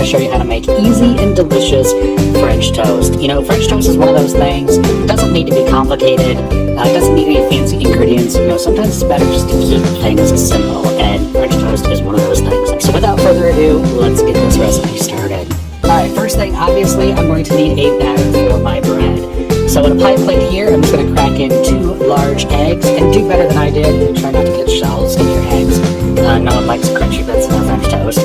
to show you how to make easy and delicious French toast. You know, French toast is one of those things, it doesn't need to be complicated, it doesn't need any fancy ingredients. You know, sometimes it's better just to keep things simple, and French toast is one of those things. So without further ado, let's get this recipe started. Alright, first thing, obviously, I'm going to need a batter for my bread. So in a pie plate here, I'm just going to crack in 2 large eggs, and do better than I did, and try not to get shells in your eggs. No one likes crunchy bits in their French toast.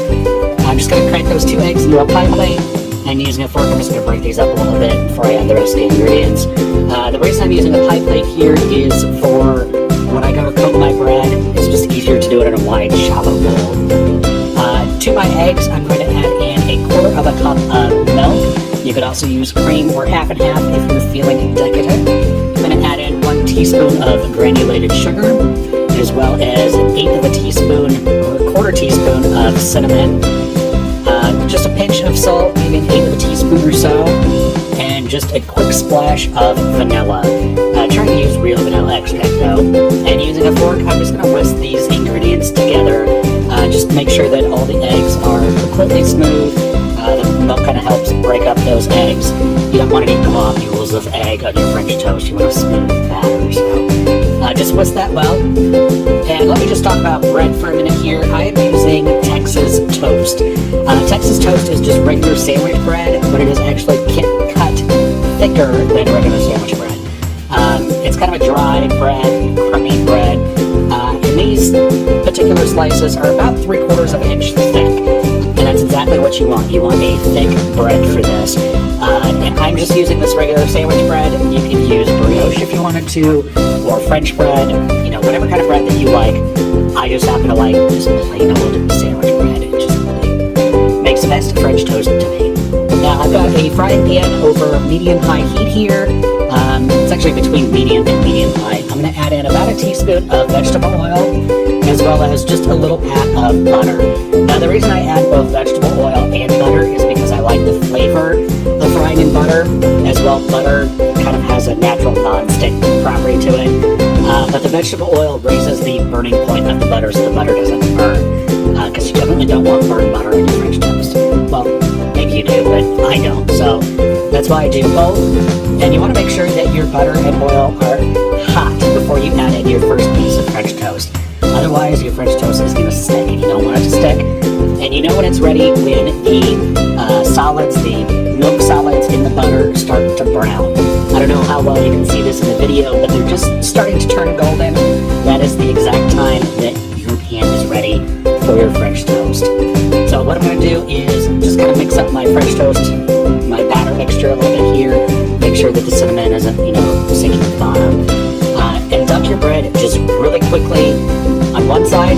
I'm just going to crack those 2 eggs into a pie plate, and using a fork, I'm just going to break these up a little bit before I add the rest of the ingredients. The reason I'm using a pie plate here is for when I go to coat my bread, it's just easier to do it in a wide, shallow bowl. To my eggs, I'm going to add in 1/4 of a cup of milk. You could also use cream or half and half if you're feeling decadent. I'm going to add in 1 teaspoon of granulated sugar, as well as 1/8 of a teaspoon or 1/4 teaspoon of cinnamon, just a pinch of salt, maybe 1/8 of a teaspoon or so, and just a quick splash of vanilla. Try to use real vanilla extract though. And using a fork, I'm just going to whisk these ingredients together. Just make sure that all the eggs are completely smooth. The milk kind of helps break up those eggs. You don't want any globules of egg on your French toast. You want a smooth batter. So just whisk that well. And let me just talk about bread for a minute here. I am using Texas toast. Texas toast is just regular sandwich bread, but it is actually cut thicker than regular sandwich bread. It's kind of a dry bread, crummy bread. And these particular slices are about 3/4 of an inch thick. And that's exactly what you want. You want a thick bread for this. And I'm just using this regular sandwich bread. You can use brioche if you wanted to, or French bread, you know, whatever kind of bread that you like. I just happen to like just plain old sandwich bread. It just really makes the best French toast to me. Now I've got a frying pan over medium-high heat here. It's actually between medium and medium-high. I'm going to add in about a teaspoon of vegetable oil, as well as just a little pat of butter. Now the reason I add both vegetable oil and butter is because I like the flavor of frying in butter. As well, butter kind of has a natural non-stick property to it. But the vegetable oil raises the burning point of the butter so the butter doesn't burn. Because you definitely don't want burned butter in your French toast. Well, maybe you do, but I don't. So that's why I do both. And you want to make sure that your butter and oil are hot before you add in your first piece of French toast. Otherwise, your French toast is going to stick, and you don't want it to stick. And you know when it's ready when the solids, the milk solids in the butter start to brown. I don't know how well you can see this in the video, but they're just starting to turn golden. That is the exact time that your pan is ready for your French toast. So what I'm going to do is just kind of mix up my French toast, my batter mixture a little bit here. Make sure that the cinnamon isn't, you know, sinking to the bottom. And dunk your bread just really quickly on one side,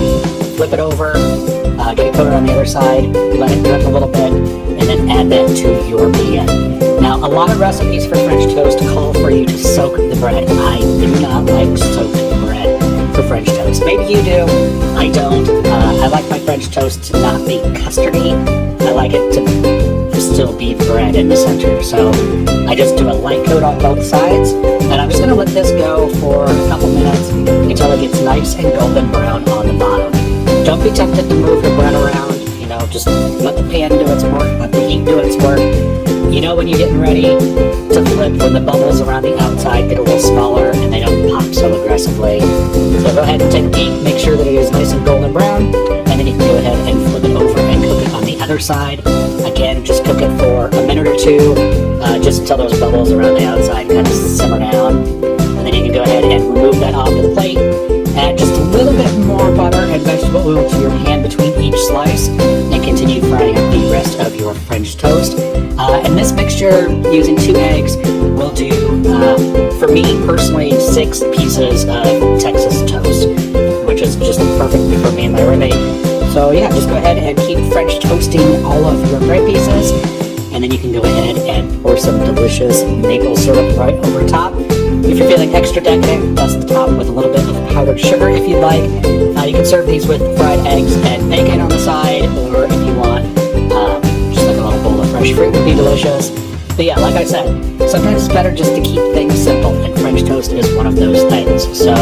flip it over, get it coated on the other side, let it drip a little bit, and then add that to your pan. Now, a lot of recipes for French toast call for you to soak the bread. I do not like soaked bread for French toast. Maybe you do, I don't. I like my French toast to not be custardy. I like it to still be bread in the center. So I just do a light coat on both sides, and I'm just going to let this go for a couple minutes until it gets nice and golden brown on the bottom. Don't be tempted to move your bread around, you know, just let the pan do its work, let the heat do its work. You know when you're getting ready to flip, when the bubbles around the outside get a little smaller and they don't pop so aggressively. So go ahead and take a peek, make sure that it is nice and golden brown, and then you can go ahead and flip it over and cook it on the other side. Again, just cook it for a minute or two, just until those bubbles around the outside kind of simmer down. And then you can go ahead and remove that off the plate. Add just a little bit more butter and vegetable oil to your pan between each slice, and continue frying up the rest of your French toast. And this mixture, using 2 eggs, will do, for me personally, 6 pieces of Texas toast, which is just perfect for me and my roommate. So yeah, just go ahead and keep French toasting all of your bread pieces, and then you can go ahead and pour some delicious maple syrup right over top. If you're feeling extra decadent, dust the top with a little bit of powdered sugar if you'd like. You can serve these with fried eggs and bacon on the side, or if you want, just like a little bowl of fresh fruit would be delicious. But yeah, like I said, sometimes it's better just to keep things simple, and French toast is one of those things. So